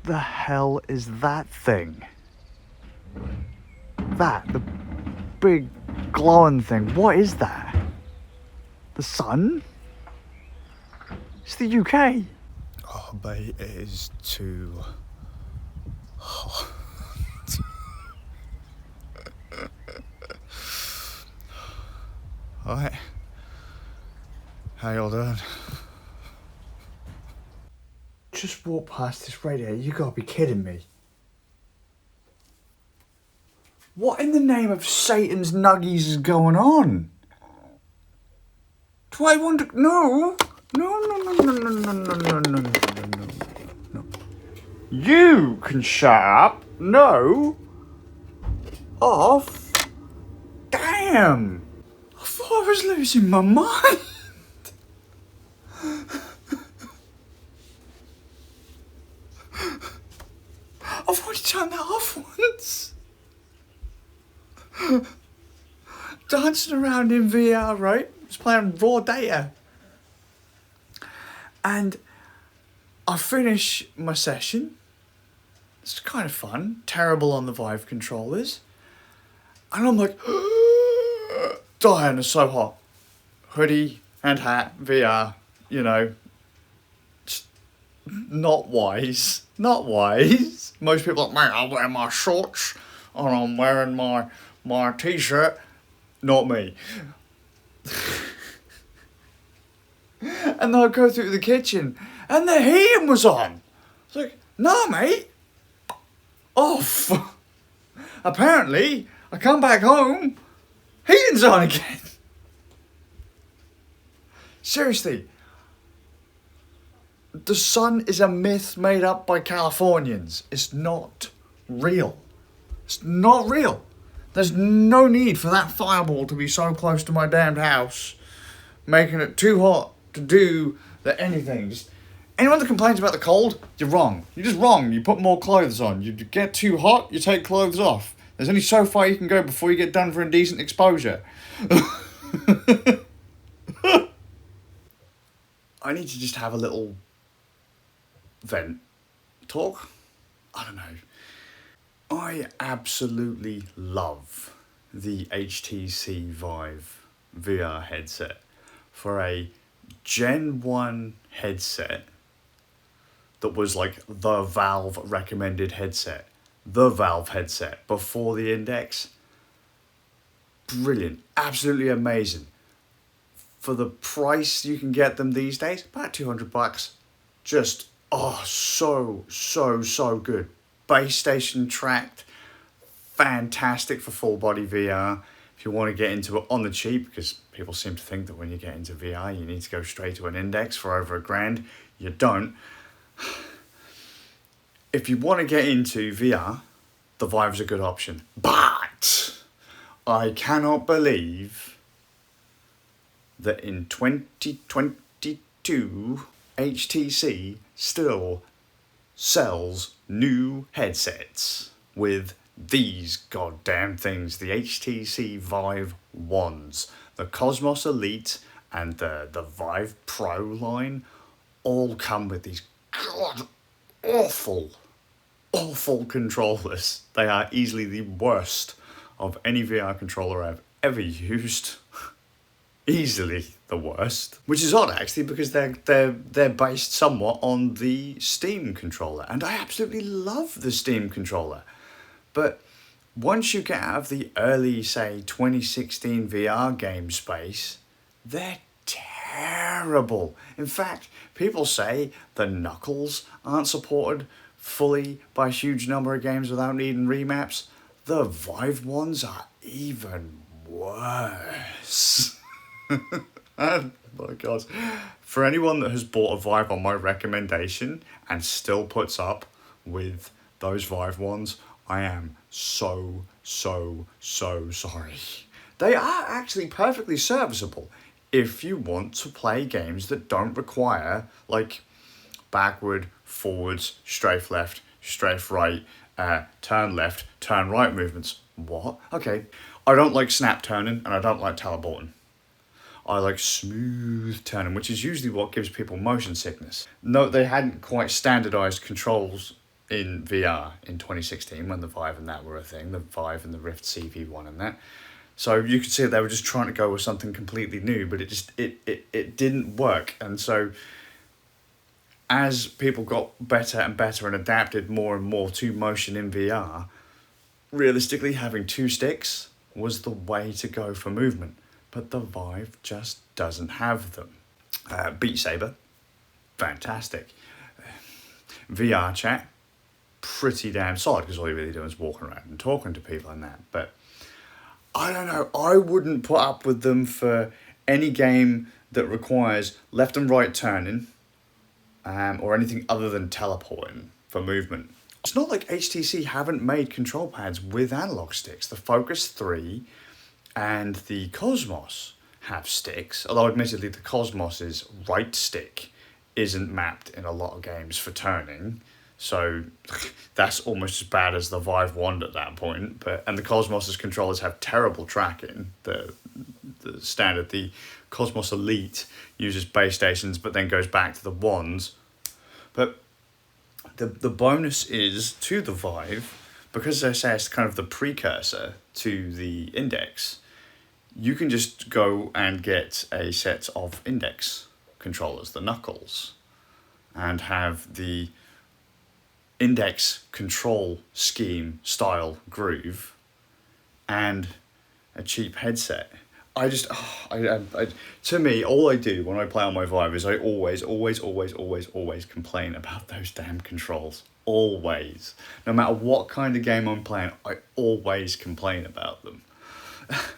the hell is that thing? The big glowing thing. What is that? The sun? It's the UK. Oh, mate, it is too hot. Alright. How y'all doing? Just walk past this radio. You gotta be kidding me. What in the name of Satan's nuggies is going on? Do I want to... No. No. You can shut up. No. Off. Damn. I thought I was losing my mind. I've already turned that off once. Dancing around in VR, right? Just playing raw data. And I finish my session. It's kind of fun. Terrible on the Vive controllers. And I'm like, dying, it's so hot. Hoodie and hat, VR, you know. Just not wise. Not wise. Most people are like, mate, I'll wear my shorts and I'm wearing my t-shirt. Not me. And then I go through the kitchen and the heating was on. It's like, nah, mate. Off. Apparently, I come back home, heating's on again. Seriously. The sun is a myth made up by Californians. It's not real. It's not real. There's no need for that fireball to be so close to my damned house, making it too hot to do anything. Just anyone that complains about the cold, you're wrong. You're just wrong. You put more clothes on. You get too hot, you take clothes off. There's only so far you can go before you get done for indecent exposure. I need to just have a little vent talk. I don't know. I absolutely love the HTC Vive VR headset. For a Gen 1 headset that was like the Valve recommended headset. The Valve headset before the Index. Brilliant. Absolutely amazing. For the price you can get them these days, about $200. Just, so good. Base station tracked. Fantastic for full body VR. If you want to get into it on the cheap, because people seem to think that when you get into VR, you need to go straight to an Index for over $1,000. You don't. If you want to get into VR, the Vive's a good option. But I cannot believe that in 2022, HTC still sells new headsets with these goddamn things. The HTC Vive Wands, the Cosmos Elite and the Vive Pro line all come with these awful controllers. They are easily the worst of any VR controller I've ever used. Easily the worst, which is odd actually, because they're based somewhat on the Steam controller, and I absolutely love the Steam controller. But once you get out of the early, say, 2016 VR game space, they're terrible. In fact, people say the Knuckles aren't supported fully by a huge number of games without needing remaps. The Vive ones are even worse. Oh my god. For anyone that has bought a Vive on my recommendation and still puts up with those Vive ones, I am so sorry. They are actually perfectly serviceable if you want to play games that don't require like backward, forwards, strafe left, strafe right, turn left, turn right movements. What? Okay. I don't like snap turning and I don't like teleporting. I like smooth turning, which is usually what gives people motion sickness. No, they hadn't quite standardized controls in VR in 2016 when the Vive and that were a thing, the Vive and the Rift CV1 and that. So you could see they were just trying to go with something completely new, but it didn't work. And so as people got better and better and adapted more and more to motion in VR, realistically having two sticks was the way to go for movement. But the Vive just doesn't have them. Beat Saber, fantastic. VR chat, pretty damn solid, because all you're really doing is walking around and talking to people and that. But I don't know, I wouldn't put up with them for any game that requires left and right turning, or anything other than teleporting for movement. It's not like HTC haven't made control pads with analog sticks. The Focus 3 and the Cosmos have sticks, although admittedly the Cosmos's right stick isn't mapped in a lot of games for turning. So that's almost as bad as the Vive Wand at that point. And the Cosmos's controllers have terrible tracking. The standard, the Cosmos Elite uses base stations, but then goes back to the Wands. But the bonus is to the Vive, because they say it's kind of the precursor to the Index, you can just go and get a set of Index controllers, the Knuckles, and have the Index control scheme style groove and a cheap headset. To me, all I do when I play on my Vive is I always complain about those damn controls. Always. No matter what kind of game I'm playing, I always complain about them.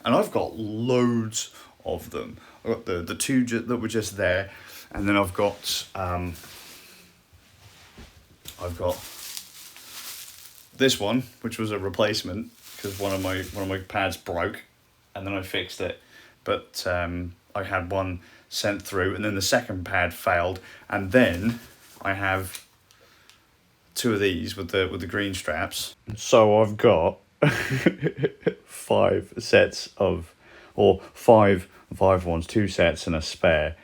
And I've got loads of them. I've got the two that were just there, and then I've got this one, which was a replacement because one of my pads broke, and then I fixed it. But I had one sent through, and then the second pad failed, and then I have two of these with the green straps. So I've got 5 Vive Wands, 2 sets and a spare,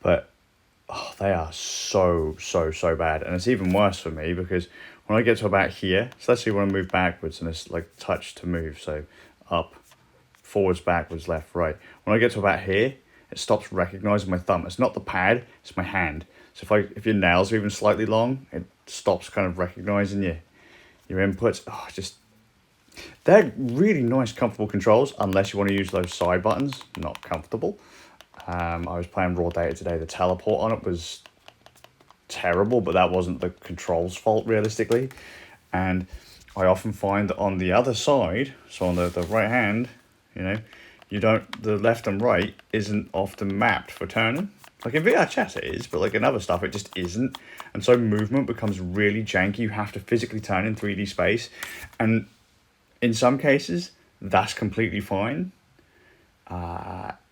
but they are so bad. And it's even worse for me because when I get to about here, so let's see when I move backwards and it's like touch to move, so up, forwards, backwards, left, right. When I get to about here, it stops recognizing my thumb. It's not the pad, it's my hand. So if your nails are even slightly long, it stops kind of recognizing your inputs. They're really nice, comfortable controls, unless you want to use those side buttons. Not comfortable. I was playing Raw Data today. The teleport on it was terrible, but that wasn't the controls fault, realistically. And I often find that on the other side, so on the right hand, the left and right isn't often mapped for turning. Like in VR chat it is, but like in other stuff it just isn't. And so movement becomes really janky. You have to physically turn in 3D space. And in some cases, that's completely fine.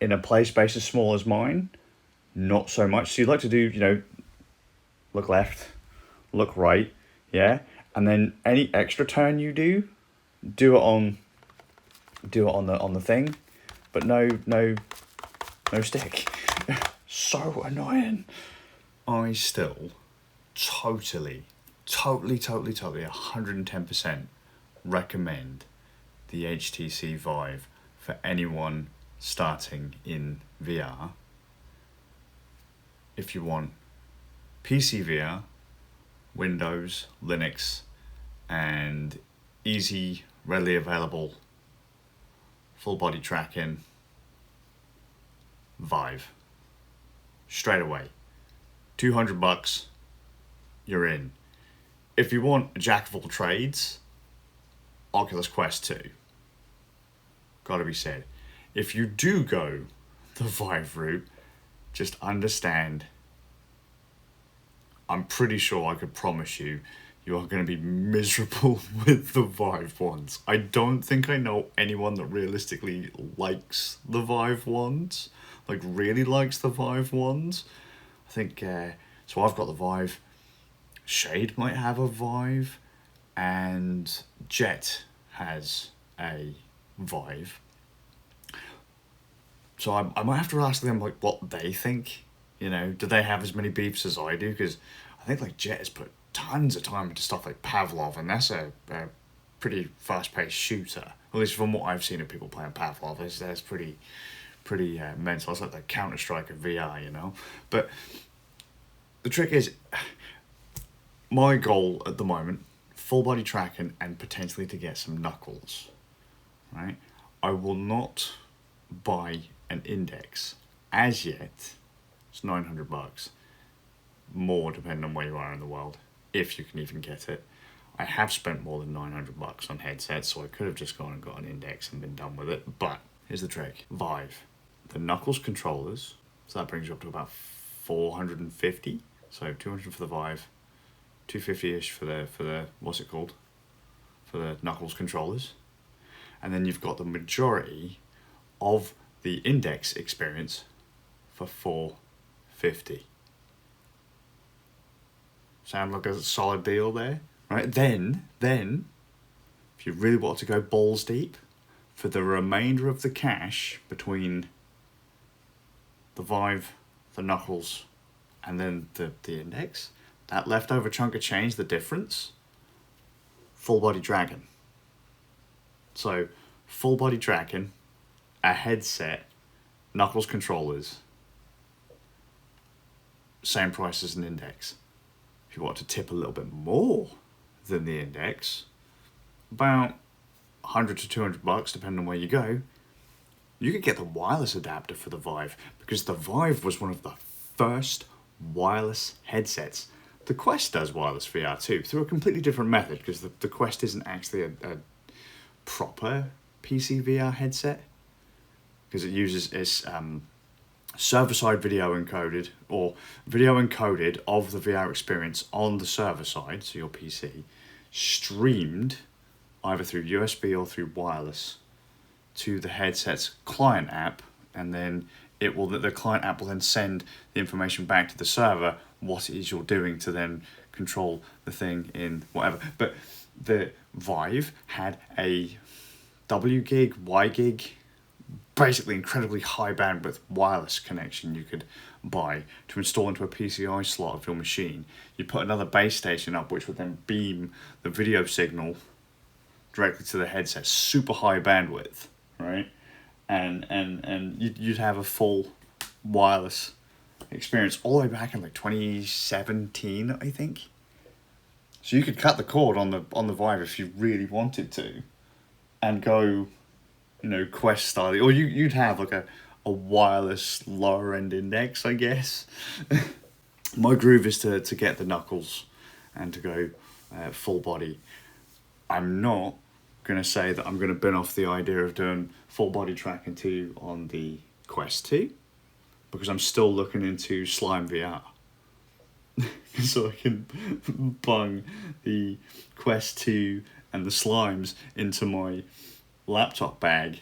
In a play space as small as mine, not so much. So you'd like to do, look left, look right, yeah? And then any extra turn you do it on the thing, but no stick. So annoying. I still totally 110% recommend the HTC Vive for anyone starting in VR. If you want PC VR, Windows, Linux, and easy, readily available full body tracking, Vive. Straight away. $200, you're in. If you want a jack of all trades, Oculus Quest 2. Gotta be said. If you do go the Vive route, just understand, I'm pretty sure I could promise you are going to be miserable with the Vive Wands. I don't think I know anyone that realistically likes the Vive Wands. Like really likes the Vive Wands. I think, so I've got the Vive. Shade might have a Vive. And Jet has a Vive. So I might have to ask them what they think. Do they have as many beeps as I do? Because I think Jet has put tons of time into stuff like Pavlov, and that's a pretty fast-paced shooter. At least from what I've seen of people playing Pavlov, that's pretty mental. It's like the Counter-Strike of VR, you know. But the trick is, my goal at the moment, full body tracking and potentially to get some knuckles, right? I will not buy an index as yet. It's $900, more depending on where you are in the world, if you can even get it. I have spent more than $900 on headsets, so I could have just gone and got an index and been done with it. But here's the trick: Vive, the knuckles controllers. So that brings you up to about 450. So 200 for the Vive, 250-ish for the what's it called? For the knuckles controllers, and then you've got the majority of the index experience for $450. Sound like a solid deal there? Right, then, if you really want to go balls deep, for the remainder of the cash between the Vive, the Knuckles, and then the Index, that leftover chunk of change, the difference, full body Dragon. So, full body Dragon, a headset, Knuckles controllers, same price as an Index. If you want to tip a little bit more than the Index, about $100 to $200 depending on where you go, you could get the wireless adapter for the Vive, because the Vive was one of the first wireless headsets. The Quest does wireless VR too, through a completely different method, because the Quest isn't actually a proper PC VR headset, because it uses its server-side video encoded, or video encoded of the VR experience on the server side, so your PC, streamed either through USB or through wireless to the headset's client app, and then the client app will then send the information back to the server, what it is you're doing, to then control the thing in whatever. But the Vive had a W gig, Y gig, basically incredibly high bandwidth wireless connection you could buy to install into a PCI slot of your machine. You put another base station up, which would then beam the video signal directly to the headset, super high bandwidth, right? And you'd have a full wireless experience all the way back in like 2017, I think. So you could cut the cord on the Vive if you really wanted to, and go, Quest style, or you'd have like a wireless lower end Index, I guess. My groove is to get the Knuckles and to go full body. I'm not going to say that I'm going to bin off the idea of doing full body tracking too on the Quest 2, because I'm still looking into Slime VR. So I can bung the Quest 2 and the slimes into my laptop bag.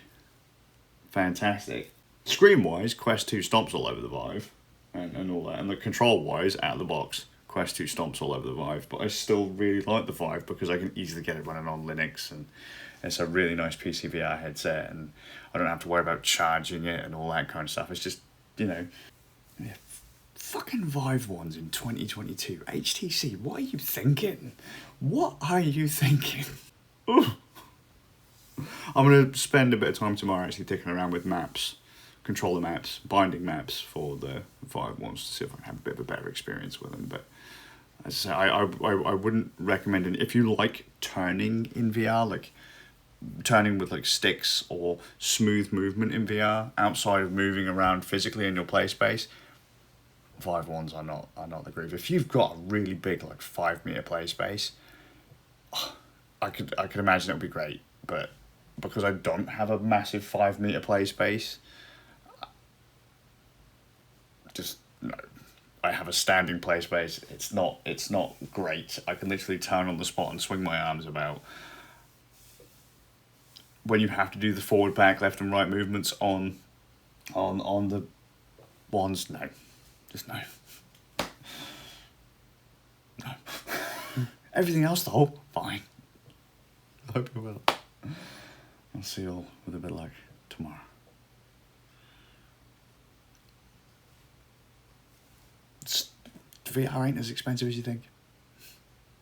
Fantastic. Screen wise, Quest 2 stomps all over the Vive and all that, and the control wise, out of the box, Quest 2 stomps all over the Vive, but I still really like the Vive because I can easily get it running on Linux, and it's a really nice PC VR headset, and I don't have to worry about charging it and all that kind of stuff. It's just, fucking Vive Wands in 2022. HTC, what are you thinking? What are you thinking? Ooh. I'm going to spend a bit of time tomorrow actually dicking around with maps, controller maps, binding maps for the Vive Wands, to see if I can have a bit of a better experience with them. But as I say, I wouldn't recommend it. If you like turning in VR, like turning with like sticks or smooth movement in VR, outside of moving around physically in your play space, Vive Wands are not the groove. If you've got a really big, like 5 meter play space, I could imagine it would be great. But because I don't have a massive 5 meter play space, I have a standing play space. It's not great. I can literally turn on the spot and swing my arms about. When you have to do the forward, back, left and right movements on the Wands, no. Just no. No. Everything else though, fine. I hope you will. I'll see you all with a bit of luck tomorrow. VR ain't as expensive as you think.